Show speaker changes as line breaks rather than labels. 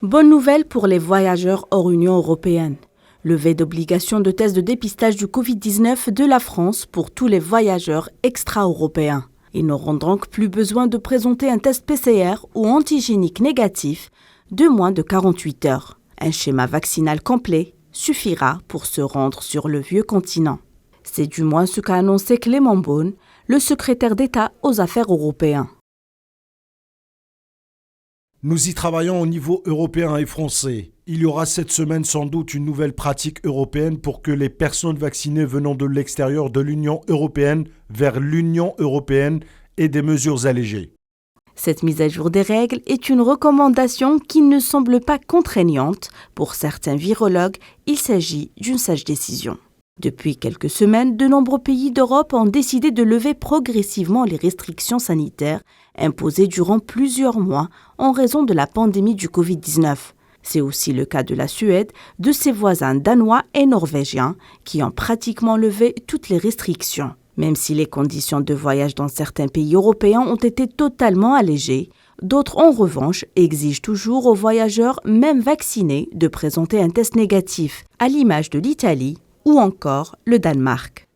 Bonne nouvelle pour les voyageurs hors Union européenne. Levée d'obligation de tests de dépistage du Covid-19 de la France pour tous les voyageurs extra-européens. Ils n'auront donc plus besoin de présenter un test PCR ou antigénique négatif de moins de 48 heures. Un schéma vaccinal complet suffira pour se rendre sur le vieux continent. C'est du moins ce qu'a annoncé Clément Beaune, le secrétaire d'État aux Affaires européennes.
Nous y travaillons au niveau européen et français. Il y aura cette semaine sans doute une nouvelle pratique européenne pour que les personnes vaccinées venant de l'extérieur de l'Union européenne vers l'Union européenne aient des mesures allégées.
Cette mise à jour des règles est une recommandation qui ne semble pas contraignante. Pour certains virologues, il s'agit d'une sage décision. Depuis quelques semaines, de nombreux pays d'Europe ont décidé de lever progressivement les restrictions sanitaires imposées durant plusieurs mois en raison de la pandémie du Covid-19. C'est aussi le cas de la Suède, de ses voisins danois et norvégiens qui ont pratiquement levé toutes les restrictions. Même si les conditions de voyage dans certains pays européens ont été totalement allégées, d'autres en revanche exigent toujours aux voyageurs, même vaccinés, de présenter un test négatif, à l'image de l'Italie ou encore le Danemark.